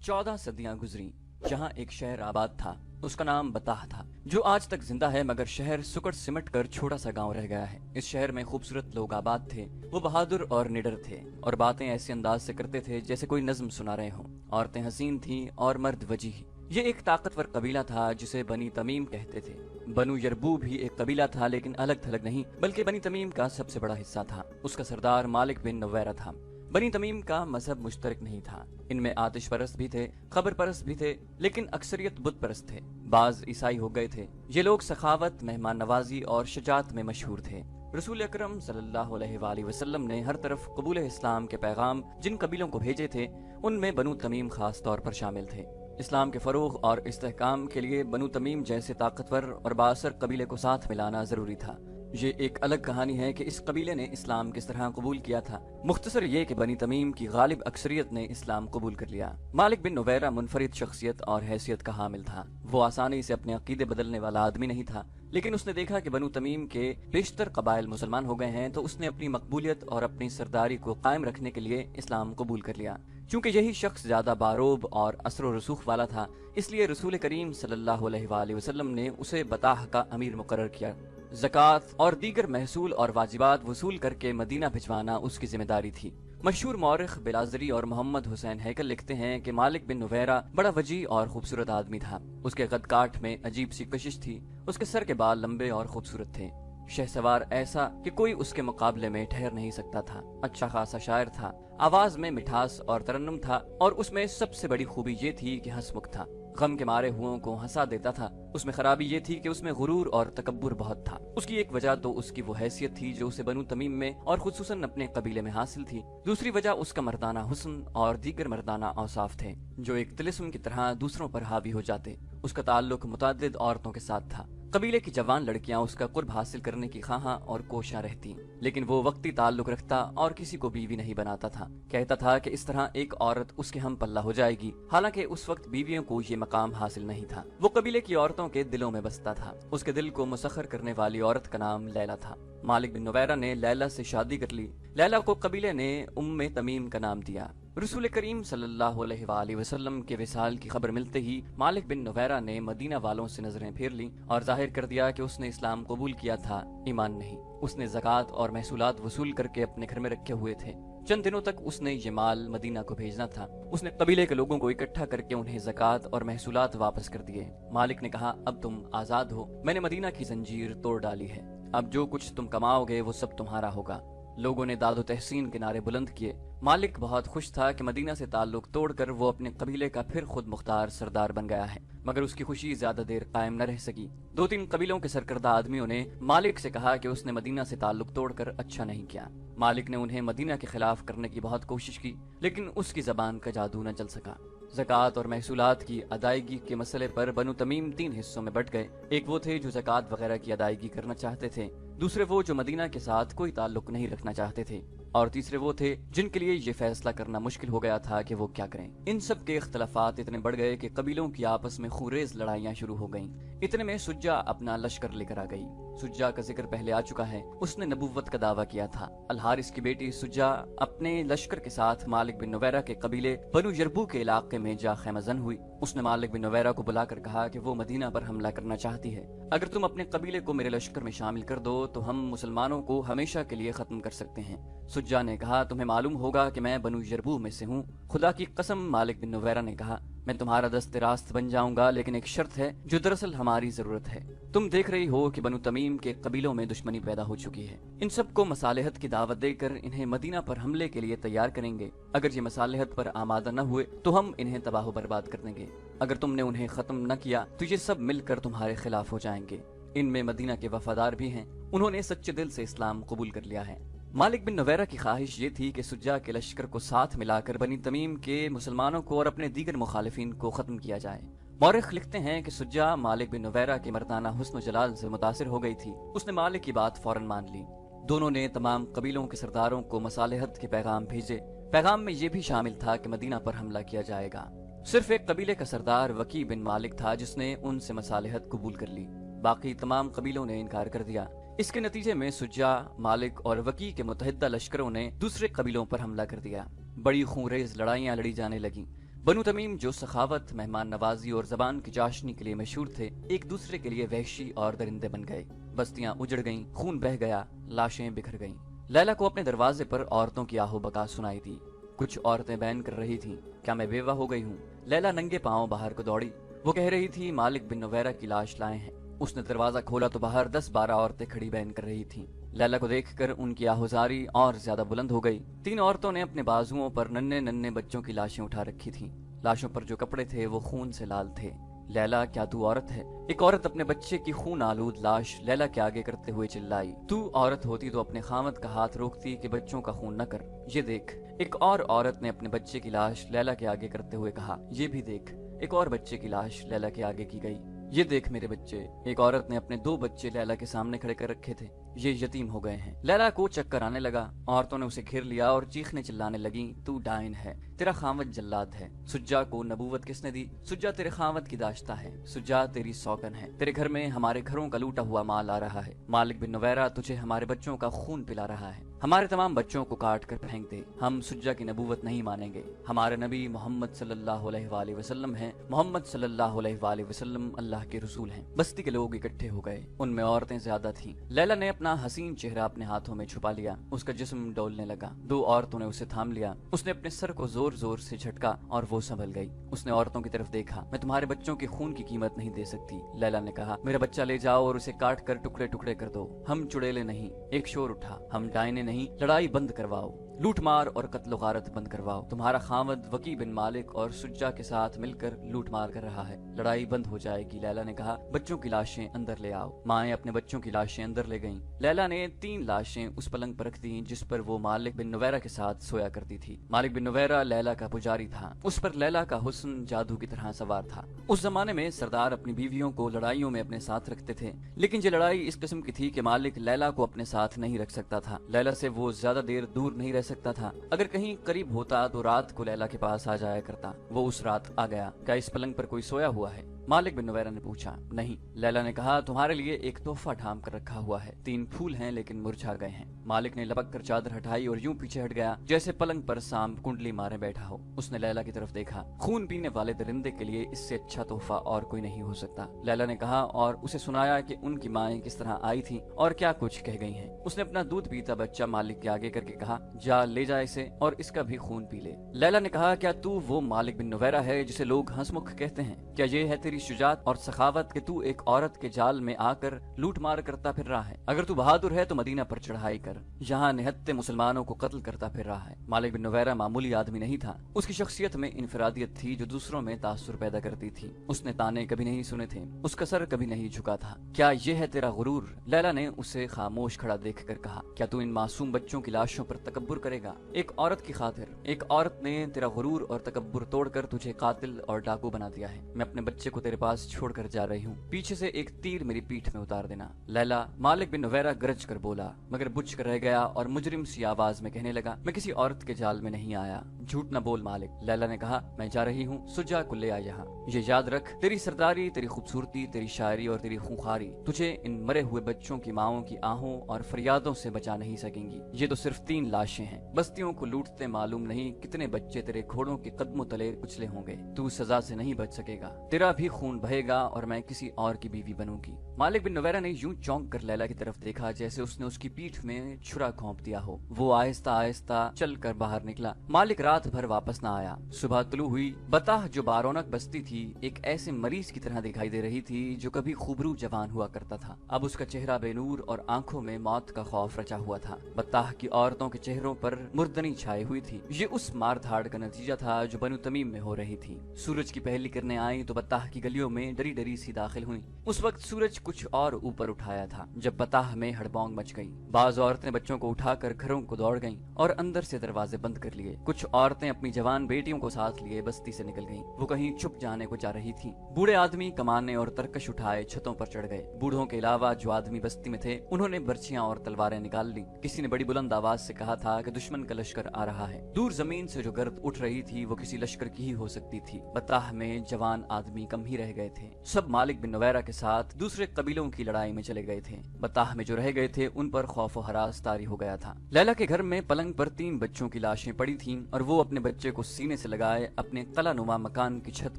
14 सदियां गुजरी। जहां एक शहर आबाद था, उसका नाम बताह था, जो आज तक जिंदा है, मगर शहर सुकड़ सिमट कर छोटा सा गांव रह गया है। इस शहर में खूबसूरत लोग आबाद थे। वो बहादुर और निडर थे और बातें ऐसे अंदाज से करते थे जैसे कोई नज्म सुना रहे हों। औरतें हसीन थीं और मर्द वजीह। ये एक ताकतवर कबीला था जिसे बनी तमीम कहते थे। बनु यरबू भी एक कबीला था, लेकिन अलग थलग नहीं, बल्कि बनी तमीम का सबसे बड़ा हिस्सा था। उसका सरदार मालिक बिन नवैरा था। बनी तमीम का मजहब मुश्तरक नहीं था। इनमें आतिश परस्त भी थे, खबर परस्त भी थे, लेकिन अक्सरियत बुत परस्त थे। बाज ईसाई हो गए थे। ये लोग सखावत, मेहमान नवाजी और शजात में मशहूर थे। रसूल अकरम सल्लल्लाहु अलैहि वसल्लम ने हर तरफ कबूल इस्लाम के पैगाम जिन कबीलों को भेजे थे, उनमें बनु तमीम खास तौर पर शामिल थे। इस्लाम के फरोग और इस्तेहकाम के लिए बनु तमीम जैसे ताकतवर और बासर कबीले को साथ मिलाना जरूरी था। ये एक अलग कहानी है कि इस कबीले ने इस्लाम किस तरह कबूल किया था। मुख्तसर ये कि बनी तमीम की गालिब अक्सरियत ने इस्लाम कबूल कर लिया। मालिक बिन नवैरा मुनफरिद शख्सियत और हैसियत का हामिल था। वो आसानी से अपने अकीदे बदलने वाला आदमी नहीं था, लेकिन उसने देखा कि बनु तमीम के बेशतर कबाइल मुसलमान हो गए हैं, तो उसने अपनी मकबूलियत और अपनी सरदारी को कायम रखने के लिए इस्लाम कबूल कर लिया। चूंकि यही शख्स ज्यादा बारोब और असर रसूख वाला था, इसलिए रसूल करीम सल्लल्लाहु अलैहि वसल्लम ने उसे बताह का अमीर मुकर्रर किया। ज़कात और दीगर महसूल और वाजिबात वसूल करके मदीना भिजवाना उसकी जिम्मेदारी थी। मशहूर मौरिख बिलाजरी और मोहम्मद हुसैन हैकल लिखते हैं कि मालिक बिन नवैरा बड़ा वजी और खूबसूरत आदमी था। उसके कद-काठ में अजीब सी कशिश थी। उसके सर के बाल लंबे और खूबसूरत थे। शहसवार ऐसा कि कोई उसके मुकाबले में ठहर नहीं सकता था। अच्छा खासा शायर था। आवाज में मिठास और तरन्नुम था, और उसमें सबसे बड़ी खूबी ये थी कि हंसमुख था। गम के मारे हुओं को हंसा देता था। उसमें खराबी ये थी कि उसमें गुरूर और तकब्बुर बहुत था। उसकी एक वजह तो उसकी वो हैसियत थी जो उसे बनु तमीम में और खुसूसन अपने कबीले में हासिल थी। दूसरी वजह उसका मर्दाना हुस्न और दीगर मर्दाना औसाफ थे, जो एक तिलिस्म की तरह दूसरों पर हावी हो जाते। उसका ताल्लुक मुतअद्दिद औरतों के साथ था। कबीले की जवान लड़कियां उसका कुर्ब हासिल करने की खाहा और कोशा रहती, लेकिन वो वक्ती ताल्लुक रखता और किसी को बीवी नहीं बनाता था। कहता था कि इस तरह एक औरत उसके हम पल्ला हो जाएगी। हालांकि उस वक्त बीवियों को ये मकाम हासिल नहीं था। वो कबीले की औरतों के दिलों में बसता था। उसके दिल को मुसख्खर करने वाली औरत का नाम लैला था। मालिक बिन नवैरा ने लैला से शादी कर ली। लैला को कबीले ने उम्मे तमीम का नाम दिया। रसूल करीम सल्लल्लाहु अलैहि वसल्लम के विसाल की खबर मिलते ही मालिक बिन नवैरा ने मदीना वालों से नजरें फेर ली और जाहिर कर दिया कि उसने इस्लाम कबूल किया था, ईमान नहीं। उसने ज़कात और महसूलात वसूल करके अपने घर में रखे हुए थे। चंद दिनों तक उसने ये माल मदीना को भेजना था। उसने कबीले के लोगों को इकट्ठा करके उन्हें ज़कात और महसूलात वापस कर दिए। मालिक ने कहा, अब तुम आजाद हो। मैंने मदीना की जंजीर तोड़ डाली है। अब जो कुछ तुम कमाओगे वो सब तुम्हारा होगा। लोगों ने दादो तहसीन के नारे बुलंद किए। मालिक बहुत खुश था कि मदीना से ताल्लुक तोड़कर वो अपने कबीले का फिर खुद मुख्तार सरदार बन गया है, मगर उसकी खुशी ज्यादा देर कायम न रह सकी। 2-3 कबीलों के सरकर्दा आदमियों ने मालिक से कहा कि उसने मदीना से ताल्लुक तोड़कर अच्छा नहीं किया। मालिक ने उन्हें मदीना के खिलाफ करने की बहुत कोशिश की, लेकिन उसकी जबान का जादू न चल सका। ज़कात और महसूलात की अदायगी के मसले पर बनु तमीम 3 हिस्सों में बट गए। एक वो थे जो ज़कात वगैरह की अदायगी करना चाहते थे, दूसरे वो जो मदीना के साथ कोई ताल्लुक नहीं रखना चाहते थे, और तीसरे वो थे जिनके लिए ये फैसला करना मुश्किल हो गया था कि वो क्या करें। इन सब के इख्तलाफात इतने बढ़ गए कि कबीलों की आपस में खूरेज लड़ाइयां शुरू हो गईं। इतने में सुज्जा अपना लश्कर लेकर आ गई। सुज्जा का जिक्र पहले आ चुका है। उसने नबुव्वत का दावा किया था। अल हारिस की बेटी सुज्जा अपने लश्कर के साथ मालिक बिन नवैरा के कबीले बनु यरबू के इलाके में जा खैमजन हुई। उसने मालिक बिन नवैरा को बुलाकर कहा कि वो मदीना पर हमला करना चाहती है। अगर तुम अपने कबीले को मेरे लश्कर में शामिल कर दो तो हम मुसलमानों को हमेशा के लिए खत्म कर सकते हैं। सुज्जा ने कहा, तुम्हें मालूम होगा कि मैं बनु यरबू में से हूँ। खुदा की कसम, मालिक बिन नवैरा ने कहा, मैं तुम्हारा दस्ते रास्त बन जाऊंगा, लेकिन एक शर्त है जो दरअसल हमारी जरूरत है। तुम देख रही हो कि बनु तमीम के कबीलों में दुश्मनी पैदा हो चुकी है। इन सबको मसालेहत की दावत देकर इन्हें मदीना पर हमले के लिए तैयार करेंगे। अगर ये मसालेहत पर आमादा न हुए तो हम इन्हें तबाह बर्बाद कर देंगे। अगर तुमने उन्हें खत्म न किया तो ये सब मिलकर तुम्हारे खिलाफ हो जाएंगे। इनमें मदीना के वफादार भी हैं। उन्होंने सच्चे दिल से इस्लाम कबूल कर लिया है। मालिक बिन नवैरा की ख्वाहिश ये थी कि सुज्जा के लश्कर को साथ मिलाकर बनी तमीम के मुसलमानों को और अपने दीगर मुखालिफिन को खत्म किया जाए। मौरिख लिखते हैं कि सुज्जा मालिक बिन नवैरा के मर्दाना हुस्न जलाल से मुतासिर हो गई थी। उसने मालिक की बात फौरन मान ली। दोनों ने तमाम कबीलों के सरदारों को मसालेहत के पैगाम भेजे। पैगाम में ये भी शामिल था कि मदीना पर हमला किया जाएगा। सिर्फ एक कबीले का सरदार वकी बिन मालिक था जिसने उनसे मसालेहत कबूल कर ली। बाकी तमाम कबीलों ने इनकार कर दिया। इसके नतीजे में सुज्जा, मालिक और वकी के मुतहिदा लश्करों ने दूसरे कबीलों पर हमला कर दिया। बड़ी खूंरेज लड़ाइयां लड़ी जाने लगीं। बनु तमीम जो सखावत, मेहमान नवाजी और जबान की चाशनी के लिए मशहूर थे, एक दूसरे के लिए वहशी और दरिंदे बन गए। बस्तियां उजड़ गईं, खून बह गया, लाशें बिखर गईं। लैला को अपने दरवाजे पर औरतों की आहो बका सुनाई दी। कुछ औरतें बयान कर रही थीं, क्या मैं बेवा हो गई हूँ? लैला नंगे पांव बाहर को दौड़ी। वो कह रही थी, मालिक बिन नवैरा की लाश लाए हैं। उसने दरवाजा खोला तो बाहर 10-12 औरतें खड़ी बयान कर रही थीं। लैला को देखकर उनकी आहुजारी और ज्यादा बुलंद हो गई। 3 औरतों ने अपने बाजुओं पर नन्हे नन्हे बच्चों की लाशें उठा रखी थीं। लाशों पर जो कपड़े थे वो खून से लाल थे। लैला, क्या तू औरत है? एक औरत अपने बच्चे की खून आलूद लाश लैला के आगे करते हुए चिल्लाई। तू औरत होती तो अपने खामद का हाथ रोकती कि बच्चों का खून न कर। ये देख। एक और औरत ने अपने बच्चे की लाश लैला के आगे करते हुए कहा, ये भी देख। एक और बच्चे की लाश लैला के आगे की गई। ये देख मेरे बच्चे। एक औरत ने अपने 2 बच्चे लैला के सामने खड़े कर रखे थे, ये यतीम हो गए हैं। लैला को चक्कर आने लगा। औरतों ने उसे घेर लिया और चीखने चिल्लाने लगी, तू डायन है, तेरा खामद जल्लाद है। सुज्जा को नबूवत किसने दी? सुज्जा तेरे खामद की दाश्ता है। सुज्जा तेरी सौगन है। तेरे घर में हमारे घरों का लूटा हुआ माल आ रहा है। मालिक बिन नवैरा तुझे हमारे बच्चों का खून पिला रहा है। हमारे तमाम बच्चों को काट कर फेंक दे। हम सुज्जा की नबूवत नहीं मानेंगे। हमारे नबी मोहम्मद सल्लल्लाहु अलैहि वसल्लम हैं। मोहम्मद सल्लल्लाहु अलैहि वसल्लम अल्लाह के रसूल हैं। बस्ती के लोग इकट्ठे हो गए। उनमें औरतें ज्यादा थीं। लैला ने अपना हसीन चेहरा अपने हाथों में छुपा लिया। उसका जिस्म डोलने लगा। 2 औरतों ने उसे थाम लिया। उसने अपने सर को जोर जोर से झटका और वो संभल गई। उसने औरतों की तरफ देखा। मैं तुम्हारे बच्चों के खून की कीमत नहीं दे सकती। लैला ने कहा, मेरा बच्चा ले जाओ और उसे काट कर टुकड़े टुकड़े कर दो। हम चुड़ैले नहीं। एक शोर उठा, हम डायने नहीं। लड़ाई बंद करवाओ, लूट मार और कत्ल गारत बंद करवाओ। तुम्हारा खामद वकी बिन मालिक और सुज्जा के साथ मिलकर लूट मार कर रहा है। लड़ाई बंद हो जाएगी। लैला ने कहा, बच्चों की लाशें अंदर ले आओ। माएं अपने बच्चों की लाशें अंदर ले गईं। लैला ने 3 लाशें उस पलंग पर रख दी जिस पर वो मालिक बिन नवैरा के साथ सोया करती थी। मालिक बिन नवैरा लैला का पुजारी था। उस पर लैला का हुस्न जादू की तरह सवार था। उस जमाने में सरदार अपनी बीवियों को लड़ाइयों में अपने साथ रखते थे, लेकिन ये लड़ाई इस किस्म की थी कि मालिक लैला को अपने साथ नहीं रख सकता था। लैला से वो ज्यादा देर दूर नहीं रह सकता था। अगर कहीं करीब होता तो रात को लैला के पास आ जाया करता। वो उस रात आ गया। क्या इस पलंग पर कोई सोया हुआ है? मालिक बिन नवैरा ने पूछा। नहीं। लैला ने कहा, तुम्हारे लिए एक तोहफा ढांप कर रखा हुआ है। 3 फूल हैं लेकिन मुरझा गए हैं। मालिक ने लपक कर चादर हटाई और यूं पीछे हट गया जैसे पलंग पर सांप कुंडली मारे बैठा हो। उसने लैला की तरफ देखा। खून पीने वाले दरिंदे के लिए इससे अच्छा तोहफा और कोई नहीं हो सकता। लैला ने कहा और उसे सुनाया कि उनकी माएं किस तरह आई थी और क्या कुछ कह गई हैं। उसने अपना दूध पीता बच्चा मालिक के आगे करके कहा, जा ले जा इसे और इसका भी खून पी ले। लैला ने कहा, क्या तू वो मालिक बिन नवैरा है जिसे लोग हंसमुख कहते हैं? क्या ये है तेरी शुजात और सखावत कि तू एक औरत के जाल में आकर लूट मार करता फिर रहा है? अगर तू बहादुर है तो मदीना पर चढ़ाई कर। यहाँ निहत्ते मुसलमानों को कत्ल करता फिर रहा है। मालिक बिन नवैरा मामूली आदमी नहीं था। उसकी शख्सियत में इनफरादियत थी जो दूसरों में तासुर पैदा करती थी। उसने ताने कभी नहीं सुने थे। उसका सर कभी नहीं झुका था। क्या ये है तेरा गुरूर? लैला ने उसे खामोश खड़ा देख कर कहा, क्या तू इन मासूम बच्चों की लाशों पर तकब्बुर करेगा? एक औरत की खातिर एक औरत ने तेरा गुरूर और तकब्बुर तोड़कर तुझे कातिल और डाकू बना दिया है। मैं अपने बच्चे को तेरे पास छोड़कर जा रही हूँ। पीछे से एक तीर मेरी पीठ में उतार देना। लैला, मालिक बिन नवैरा गरज कर बोला, मगर बुझ कर रह गया और मुजरिम सी आवाज में कहने लगा, मैं किसी औरत के जाल में नहीं आया। झूठ न बोल मालिक। लैला ने कहा, मैं जा रही हूँ। सुज्जा को ले आ यहाँ। ये याद रख, तेरी सरदारी, तेरी खूबसूरती, तेरी शायरी और तेरी खूंखारी तुझे इन मरे हुए बच्चों की माओं की आहों और फरियादों से बचा नहीं सकेंगी। ये तो सिर्फ 3 लाशें हैं। बस्तियों को लूटते मालूम नहीं कितने बच्चे तेरे घोड़ों के कदमों तले कुचले होंगे। तू सजा से नहीं बच सकेगा। तेरा भी खून बहेगा और मैं किसी और की बीवी बनूंगी। मालिक बिन नवैरा ने यूं चौंक कर लैला की तरफ देखा जैसे उसने उसकी पीठ में छुरा घोंप दिया हो। वो आहिस्ता आहिस्ता चल कर बाहर निकला। मालिक रात भर वापस न आया। सुबह तुलू हुई। बताह जो बारौनक बस्ती थी एक ऐसे मरीज की तरह दिखाई दे रही थी जो कभी खूबरू जवान हुआ करता था। अब उसका चेहरा बेनूर और आंखों में मौत का खौफ रचा हुआ था। बताह की औरतों के चेहरों पर मुर्दनी छाई हुई थी। ये उस मार धाड़ का नतीजा था जो बनु तमीम में हो रही थी। सूरज की पहली किरणें आई तो बताह की गलियों में डरी डरी सी दाखिल हुई। उस वक्त सूरज कुछ और ऊपर उठाया था जब बताह में हड़बौंग मच गई। बाज औरतें बच्चों को उठाकर घरों को दौड़ गईं और अंदर से दरवाजे बंद कर लिए। कुछ औरतें अपनी जवान बेटियों को साथ लिए बस्ती से निकल गईं। वो कहीं छुप जाने को जा रही थीं। बूढ़े आदमी कमाने और तरकश उठाए छतों पर चढ़ गए। बूढ़ों के अलावा जो आदमी बस्ती में थे उन्होंने बर्छियां और तलवारें निकाल ली। किसी ने बड़ी बुलंद आवाज से कहा था कि दुश्मन का लश्कर आ रहा है। दूर जमीन से जो गर्द उठ रही थी वो किसी लश्कर की ही हो सकती थी। बताह में जवान आदमी कम ही रह गए थे। सब मालिक बिन नवैरा के साथ दूसरे कबीलों की लड़ाई में चले गए थे। बताह में जो रह गए थे उन पर खौफ व हरास तारी हो गया था। लैला के घर में पलंग पर 3 बच्चों की लाशें पड़ी थीं और वो अपने बच्चे को सीने से लगाए अपने कलानुमा मकान की छत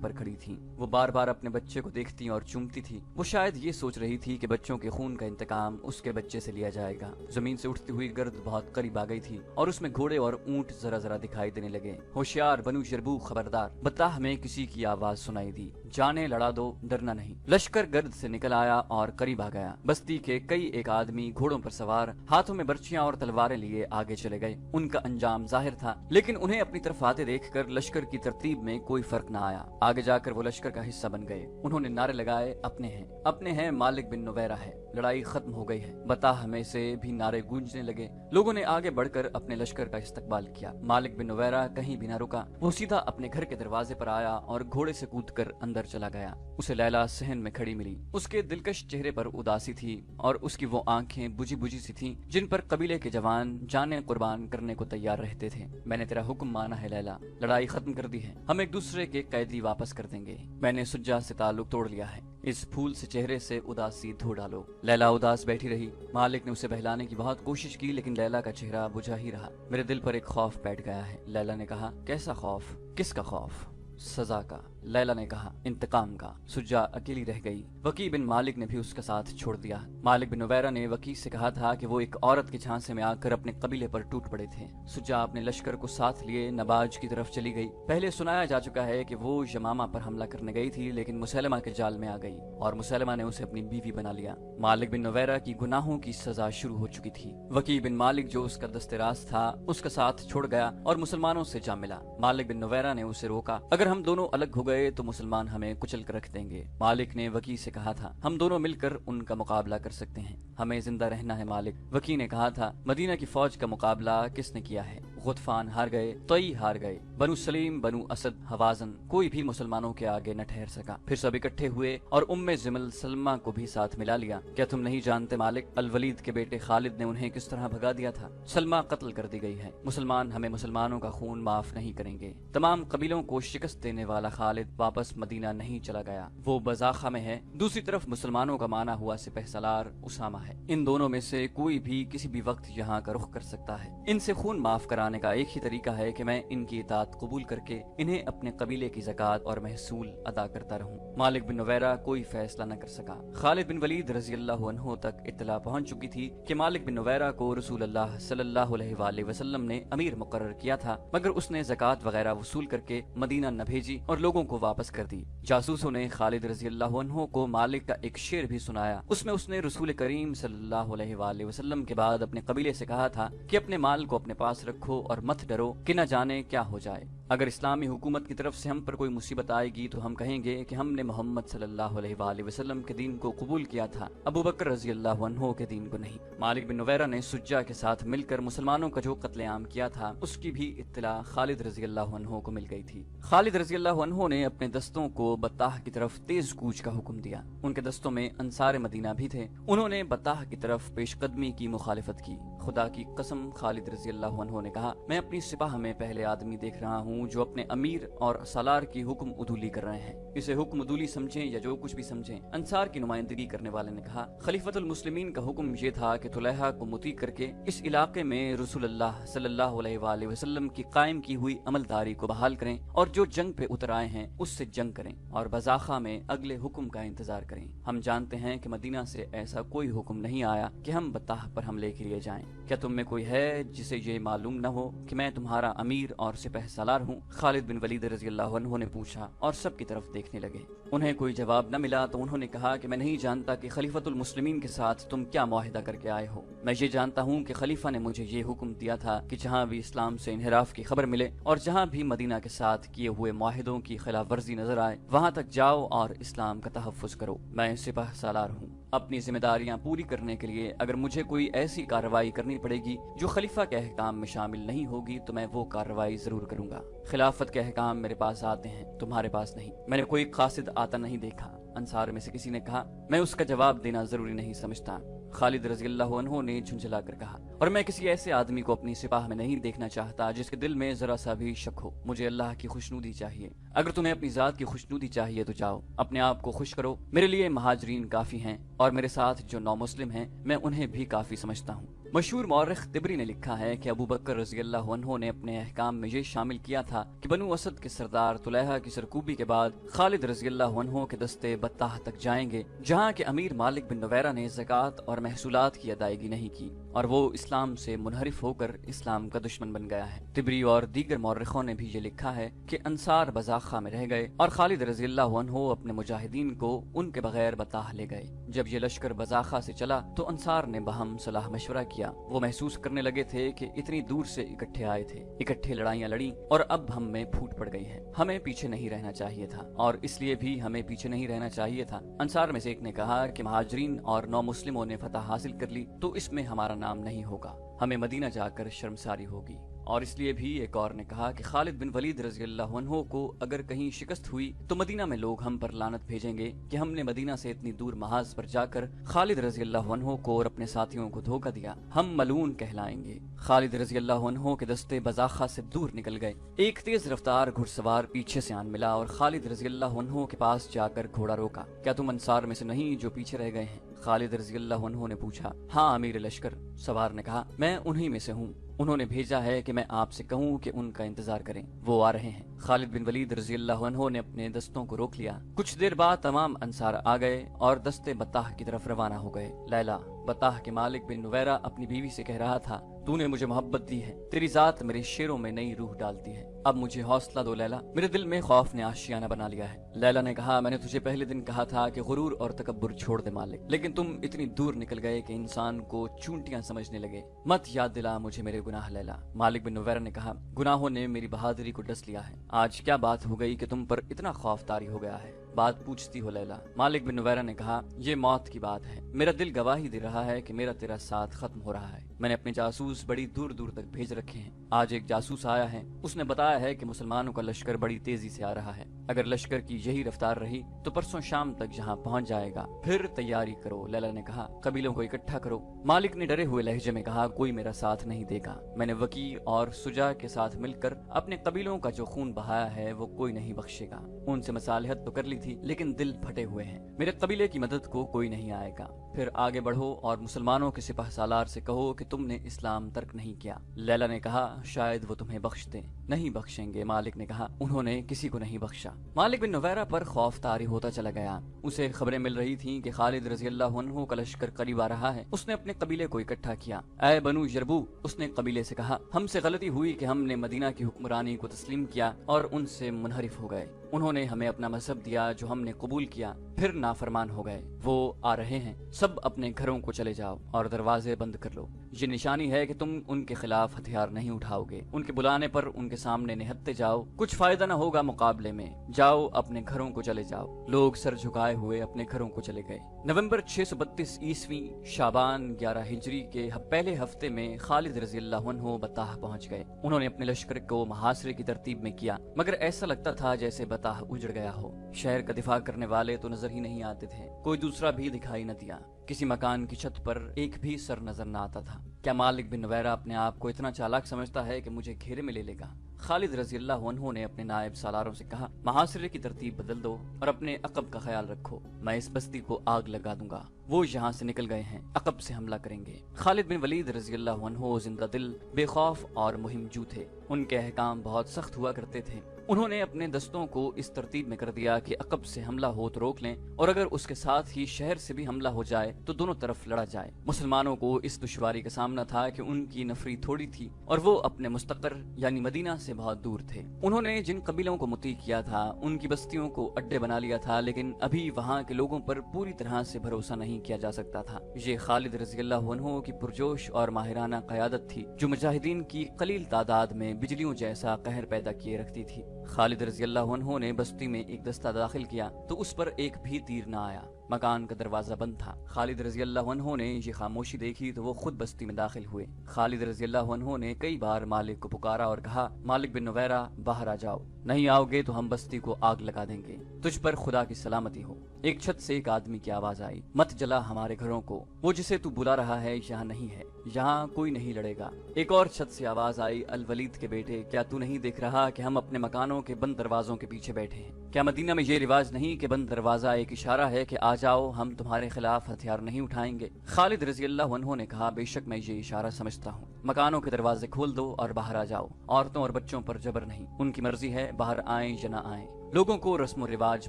पर खड़ी थीं। वो बार बार अपने बच्चे को देखती और चूमती थी। वो शायद ये सोच रही थी कि बच्चों के खून का इंतकाम उसके बच्चे से लिया जाएगा। जमीन से उठती हुई गर्द बहुत करीब आ गई थी और उसमें घोड़े और ऊंट जरा जरा दिखाई देने लगे। होशियार बनू जरबू खबरदार, बताह में किसी की आवाज सुनाई दी, जाने लड़ा दो, डरना नहीं। लश्कर गर्द से निकल आया और करीब आ गया। बस्ती के कई एक आदमी घोड़ों पर सवार हाथों में बर्छियां और तलवारें लिए आगे चले गए। उनका अंजाम जाहिर था, लेकिन उन्हें अपनी तरफ आते देखकर लश्कर की तरतीब में कोई फर्क न आया। आगे जाकर वो लश्कर का हिस्सा बन गए। उन्होंने नारे लगाए, अपने हैं, मालिक बिन नवैरा है, लड़ाई खत्म हो गई है। बताह में से भी नारे गूंजने लगे। लोगों ने आगे बढ़कर अपने लश्कर का इस्तकबाल किया। मालिक बिन नवैरा कहीं भी न रुका। वो सीधा अपने घर के दरवाजे पर आया और घोड़े से कूदकर अंदर चला गया। उसे लैला सहन में खड़ी मिली। उसके दिलकश चेहरे पर उदासी थी और उसकी वो आंखें बुझी बुझी सी थीं जिन पर कबीले के जवान जाने कुर्बान करने को तैयार रहते थे। मैंने तेरा हुक्म माना है लैला, लड़ाई खत्म कर दी है, हम एक दूसरे के कैदी वापस कर देंगे। मैंने सुज्जा से ताल्लुक तोड़ लिया है, इस फूल से चेहरे से उदासी धो डालो। लैला उदास बैठी रही। मालिक ने उसे बहलाने की बहुत कोशिश की, लेकिन लैला का चेहरा बुझा ही रहा। मेरे दिल पर एक खौफ बैठ गया है, लैला ने कहा। कैसा खौफ? किसका खौफ? सजा का, लैला ने कहा, इंतकाम का। सुज्जा अकेली रह गई। वकी बिन मालिक ने भी उसका साथ छोड़ दिया। मालिक बिन नवैरा ने वकी से कहा था कि वो एक औरत के झांसे में आकर अपने कबीले पर टूट पड़े थे। सुज्जा अपने लश्कर को साथ लिए नबाज की तरफ चली गई। पहले सुनाया जा चुका है कि वो यमामा पर हमला करने गई थी, लेकिन मुसैलमा के जाल में आ गई और मुसैलमा ने उसे अपनी बीवी बना लिया। मालिक बिन नवैरा की गुनाहों की सजा शुरू हो चुकी थी। वकी बिन मालिक जो उसका दस्तराज था उसका साथ छोड़ गया और मुसलमानों से जा मिला। मालिक बिन नवैरा ने उसे रोका, अगर हम दोनों अलग हो गए तो मुसलमान हमें कुचल कर रख देंगे। मालिक ने वकी से कहा था, हम दोनों मिलकर उनका मुकाबला कर सकते हैं, हमें जिंदा रहना है मालिक। वकी ने कहा था, मदीना की फौज का मुकाबला किसने किया है? गुतफान हार गए, तई हार गए, बनु सलीम, बनु असद, हवाजन, कोई भी मुसलमानों के आगे न ठहर सका। फिर सब इकट्ठे हुए और उम्मे जिमल सलमा को भी साथ मिला लिया। क्या तुम नहीं जानते मालिक, अल वलीद के बेटे खालिद ने उन्हें किस तरह भगा दिया था? सलमा कत्ल कर दी गई है। मुसलमान हमें मुसलमानों का खून माफ नहीं करेंगे। तमाम कबीलों को शिकस्त देने वाला खालिद वापस मदीना नहीं चला गया, वो बजाखा में है। दूसरी तरफ मुसलमानों का माना हुआ सिपह सलार उसामा है। इन दोनों में से कोई भी किसी भी वक्त यहाँ का रुख कर सकता है। इनसे खून माफ कराने का एक ही तरीका है कि मैं इनकी इताअत कबूल करके इन्हें अपने कबीले की ज़कात और महसूल अदा करता रहूं। मालिक बिन नवैरा कोई फैसला न कर सका। खालिद बिन वलीद रज़ी अल्लाह अन्हु तक इत्तला पहुंच चुकी थी कि मालिक बिन नवैरा को रसूल अल्लाह सल्लल्लाहु अलैहि वसल्लम ने अमीर मुकर्रर किया था, मगर उसने ज़कात वगैरह वसूल करके मदीना न भेजी और लोगों को वापस कर दी। जासूसों ने खालिद रज़ी अल्लाह अन्हु को मालिक का एक शेर भी सुनाया। उसमें उसने रसूल करीम सल्लल्लाहु अलैहि वसल्लम के बाद अपने कबीले से कहा था कि अपने माल को अपने पास रखो और मत डरो कि न जाने क्या हो जाए। अगर इस्लामी हुकूमत की तरफ से हम पर कोई मुसीबत आएगी तो हम कहेंगे कि हमने मोहम्मद सल्लल्लाहु अलैहि वसल्लम के दीन को कबूल किया था, अबू बकर रज़ी अल्लाह अन्हु के दीन को नहीं। मालिक बिन नवैरा ने सुज्जा के साथ मिलकर मुसलमानों का जो कत्लेआम किया था उसकी भी इत्तला खालिद रज़ी अल्लाह अन्हु को मिल गई थी। खालिद रज़ी अल्लाह अन्हु ने अपने दस्तों को बत्ताह की तरफ तेज कूच का हुक्म दिया। उनके दस्तों में अंसार मदीना भी थे। उन्होंने बत्ताह की तरफ पेशकदमी की मुखालिफत की। खुदा की कसम, खालिद रज़ी अल्लाह अन्हु ने कहा, मैं अपनी सिपाह में पहले आदमी देख रहा हूँ जो अपने अमीर और सलार की हुक्म उदूली कर रहे हैं। इसे हुक्म उदूली समझें या जो कुछ भी समझें। अंसार की नुमाइंदगी करने वाले ने कहा, खलीफतुल मुस्लिमीन का हुक्म ये था कि तुलैहा को मुती करके इस इलाके में रसूल अल्लाह सल्लल्लाहु अलैहि वसल्लम की कायम की हुई अमलदारी को बहाल करें और जो जंग पे उतर आए हैं उससे जंग करें और बजाखा में अगले हुक्म का इंतजार करें। हम जानते हैं कि मदीना से ऐसा कोई हुक्म नहीं आया कि हम बत्ताह पर हमले के लिए जाएं। क्या तुम में कोई है जिसे ये मालूम न हो कि मैं तुम्हारा अमीर और सिपह सलार हूँ? खालिद बिन वलीद रज़ी अल्लाह अन्हु ने पूछा और सब की तरफ देखने लगे। उन्हें कोई जवाब न मिला तो उन्होंने कहा कि मैं नहीं जानता कि खलीफतुल मुस्लिमीन के साथ तुम क्या मुआहिदा करके आए हो। मैं ये जानता हूँ कि खलीफा ने मुझे ये हुक्म दिया था कि जहाँ भी इस्लाम से इन्हिराफ की खबर मिले और जहाँ भी मदीना के साथ किए हुए मुआहिदों की खिलाफ वर्जी नजर आए वहाँ तक जाओ और इस्लाम का तहफ़्फ़ुज़ करो। मैं सिपह सालार हूँ। अपनी जिम्मेदारियां पूरी करने के लिए अगर मुझे कोई ऐसी कार्रवाई करनी पड़ेगी जो खलीफा के अहकाम में शामिल नहीं होगी तो मैं वो कार्रवाई जरूर करूंगा। खिलाफत के अहकाम मेरे पास आते हैं, तुम्हारे पास नहीं। मैंने कोई कासिद आता नहीं देखा। अंसार में से किसी ने कहा, मैं उसका जवाब देना जरूरी नहीं समझता। खालिद रजी अल्लाह अन्हु ने झुंझला कर कहा, और मैं किसी ऐसे आदमी को अपनी सिपाह में नहीं देखना चाहता जिसके दिल में जरा सा भी शक हो। मुझे अल्लाह की खुशनुदी चाहिए। अगर तुम्हें अपनी जात की खुशनुदी चाहिए तो जाओ, अपने आप को खुश करो। मेरे लिए महाजरीन काफी हैं, और मेरे साथ जो नौ मुस्लिम हैं मैं उन्हें भी काफी समझता हूँ। मशहूर मौरख तिबरी ने लिखा है कि अबू बकर रजी अल्लाह अन्हु ने अपने अहकाम में ये शामिल किया था कि बनु असद के सरदार तुलैहा की सरकूबी के बाद खालिद रजी अल्लाह अन्हु के दस्ते बत्ताह तक जाएंगे, जहाँ के अमीर मालिक बिन नुवैरा ने ज़कात और महसूलात की अदायगी नहीं की और वो इस्लाम से मुनहरिफ होकर इस्लाम का दुश्मन बन गया है। तिबरी और दीगर मौरखों ने भी ये लिखा है कि अंसार बज़ाख़ा में रह गए और खालिद रजी अल्लाह अन्हु अपने मुजाहिदीन को उनके बगैर बत्ताह ले गए। जब ये लश्कर बज़ाख़ा से चला तो अंसार ने बहम सलाह मशवरा किया। वो महसूस करने लगे थे कि इतनी दूर से इकट्ठे आए थे, इकट्ठे लड़ाइयाँ लड़ी और अब हम में फूट पड़ गई है। हमें पीछे नहीं रहना चाहिए था, और इसलिए भी हमें पीछे नहीं रहना चाहिए था। अंसार में से एक ने कहा कि महाजरीन और नौ मुस्लिमों ने फतह हासिल कर ली तो इसमें हमारा नाम नहीं होगा, हमें मदीना जाकर शर्मसारी होगी। और इसलिए भी एक और ने कहा कि खालिद बिन वलीद रजी अल्लाह अन्हु को अगर कहीं शिकस्त हुई तो मदीना में लोग हम पर लानत भेजेंगे कि हमने मदीना से इतनी दूर महाज पर जाकर खालिद रजी अल्लाह अन्हु को और अपने साथियों को धोखा दिया, हम मलून कहलाएंगे। खालिद रजी अल्लाह अन्हु के दस्ते बज़ाख़ा से दूर निकल गए। एक तेज रफ्तार घुड़सवार पीछे से आन मिला और खालिद रजी अल्लाह अन्हु के पास जाकर घोड़ा रोका। क्या तुम अंसार में से नहीं जो पीछे रह गए हैं? खालिद रजी अल्लाह अन्हु ने पूछा। हाँ अमीर लश्कर, सवार ने कहा, मैं उन्हीं में से हूँ। उन्होंने भेजा है कि मैं आपसे कहूँ कि उनका इंतजार करें, वो आ रहे हैं। खालिद बिन वलीद रजी अल्लाह अन्हु ने अपने दस्तों को रोक लिया। कुछ देर बाद तमाम अंसार आ गए और दस्ते बत्ताह की तरफ रवाना हो गए। लैला, बत्ताह के मालिक बिन नुवैरा अपनी बीवी से कह रहा था, तूने मुझे मोहब्बत दी है, तेरी जात मेरे शेरों में नई रूह डालती है, अब मुझे हौसला दो लैला, मेरे दिल में खौफ ने आशियाना बना लिया है। लैला ने कहा, मैंने तुझे पहले दिन कहा था कि गुरूर और तकब्बुर छोड़ दे मालिक, लेकिन तुम इतनी दूर निकल गए कि इंसान को चूंटियां समझने लगे। मत याद दिला मुझे मेरे गुनाह लैला। मालिक बिन नुवैरा ने कहा, गुनाहों ने मेरी बहादुरी को डस लिया है, आज क्या बात हो गई कि तुम पर इतना खौफ तारी हो गया है, बात पूछती हो लैला। मालिक बिन नुवैरा ने कहा, ये मौत की बात है, मेरा दिल गवाही दे रहा है कि मेरा तेरा साथ खत्म हो रहा है। मैंने अपने जासूस बड़ी दूर दूर तक भेज रखे हैं। आज एक जासूस आया है, उसने बताया है कि मुसलमानों का लश्कर बड़ी तेजी से आ रहा है। अगर लश्कर की यही रफ्तार रही तो परसों शाम तक यहाँ पहुँच जाएगा, फिर तैयारी करो। लैला ने कहा, कबीलों को इकट्ठा करो। मालिक ने डरे हुए लहजे में कहा, कोई मेरा साथ नहीं देगा। मैंने वकी और सुजा के साथ मिलकर अपने कबीलों का जो खून बहाया है वो कोई नहीं बख्शेगा। उनसे मसालिहत तो कर ली थी, लेकिन दिल फटे हुए हैं। मेरे कबीले की मदद को कोई नहीं आएगा। फिर आगे बढ़ो और मुसलमानों के सिपाह सालार से कहो कि तुमने इस्लाम तर्क नहीं किया। लैला ने कहा, शायद वो तुम्हें बख्श दें। नहीं बख्शेंगे, मालिक ने कहा, उन्होंने किसी को नहीं बख्शा। मालिक बिन नुवैरा पर खौफ तारी होता चला गया। उसे खबरें मिल रही थीं कि खालिद रजी अल्लाह अन्हु का लश्कर करीब आ रहा है। उसने अपने कबीले को इकट्ठा किया। ऐ बनु यरबू, उसने कबीले से कहा, हमसे गलती हुई कि हमने मदीना की हुक्मरानी को तस्लीम किया और उनसे मुनहरिफ हो गए। उन्होंने हमें अपना मजहब दिया जो हमने कबूल किया, फिर नाफरमान हो गए। वो आ रहे हैं, सब अपने घरों को चले जाओ और दरवाजे बंद कर लो। ये निशानी है कि तुम उनके खिलाफ हथियार नहीं उठाओगे। उनके बुलाने पर उनके सामने निहत्ते जाओ, कुछ फायदा न होगा मुकाबले में। जाओ अपने घरों को चले जाओ। लोग सर झुकाए हुए अपने घरों को चले गए। नवंबर 632 ईस्वी शाबान 11 हिजरी के पहले हफ्ते में खालिद रजी अल्लाह अन्हु बत्ताह पहुंच गए। उन्होंने अपने लश्कर को मुहासरे की तरतीब में किया, मगर ऐसा लगता था जैसे बत्ताह उजड़ गया हो। शहर का दिफा करने वाले तो नजर ही नहीं आते थे, कोई दूसरा भी दिखाई न दिया। किसी मकान की छत पर एक भी सर नजर न आता था। क्या मालिक बिन नुवैरा अपने आप को इतना चालाक समझता है कि मुझे घेरे में ले लेगा? खालिद रजी अल्लाह अन्हु ने अपने नायब सालारों से कहा, मुहासरे की तरतीब बदल दो और अपने अकब का ख्याल रखो, मैं इस बस्ती को आग लगा दूंगा। वो यहाँ से निकल गए हैं, अकब से हमला करेंगे। खालिद बिन वलीद रजी अल्लाह अन्हु जिंदा दिल, बेखौफ और मुहिमजू थे। उनके अहकाम बहुत सख्त हुआ करते थे। उन्होंने अपने दस्तों को इस तरतीब में कर दिया कि अकब से हमला हो तो रोक लें, और अगर उसके साथ ही शहर से भी हमला हो जाए तो दोनों तरफ लड़ा जाए। मुसलमानों को इस दुश्वारी का सामना था कि उनकी नफरी थोड़ी थी और वो अपने मुस्तकर यानी मदीना से बहुत दूर थे। उन्होंने जिन कबीलों को मुती किया था उनकी बस्तियों को अड्डे बना लिया था, लेकिन अभी वहाँ के लोगों पर पूरी तरह से भरोसा नहीं किया जा सकता था। ये खालिद रजी अल्लाह अन्हु की पुरजोश और माहिराना क़यादत थी जो मुजाहिदीन की कलील तादाद में बिजलियों जैसा कहर पैदा किए रखती थी। खालिद रजी अल्लाह अन्हु ने बस्ती में एक दस्ता दाखिल किया तो उस पर एक भी तीर न आया। मकान का दरवाजा बंद था। खालिद रजी अल्लाह अन्हु ने ये खामोशी देखी तो वो खुद बस्ती में दाखिल हुए। खालिद रजी अल्लाह अन्हु ने कई बार मालिक को पुकारा और कहा, मालिक बिन नुवैरा बाहर आ जाओ, नहीं आओगे तो हम बस्ती को आग लगा देंगे। तुझ पर खुदा की सलामती हो। एक छत से एक आदमी की आवाज आई, मत जला हमारे घरों को, वो जिसे तू बुला रहा है यहाँ नहीं है, यहाँ कोई नहीं लड़ेगा। एक और छत से आवाज आई, अल वलीद के बेटे, क्या तू नहीं देख रहा कि हम अपने मकानों के बंद दरवाजों के पीछे बैठे हैं? क्या मदीना में ये रिवाज नहीं कि बंद दरवाजा एक इशारा है कि आ जाओ, हम तुम्हारे खिलाफ हथियार नहीं उठाएंगे? खालिद रजी अल्लाह अन्हु ने कहा, बेशक मैं ये इशारा समझता हूँ। मकानों के दरवाजे खोल दो और बाहर आ जाओ। औरतों और बच्चों पर जबर नहीं, उनकी मर्जी है बाहर आए या ना आए। लोगों को रस्म रिवाज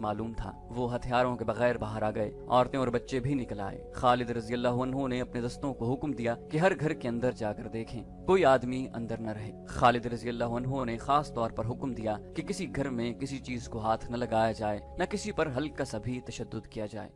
मालूम था, वो हथियारों के बगैर बाहर आ गए। औरतें और बच्चे भी निकल आए। खालिद रजी अल्लाह अन्हु ने अपने दस्तों को हुक्म दिया कि हर घर के अंदर जाकर देखें, कोई आदमी अंदर न रहे। खालिद रजी अल्लाह अन्हु ने खास तौर पर हुक्म दिया कि किसी घर में किसी चीज को हाथ न लगाया जाए, न किसी पर हल्का सा भी तशद्दुद किया जाए।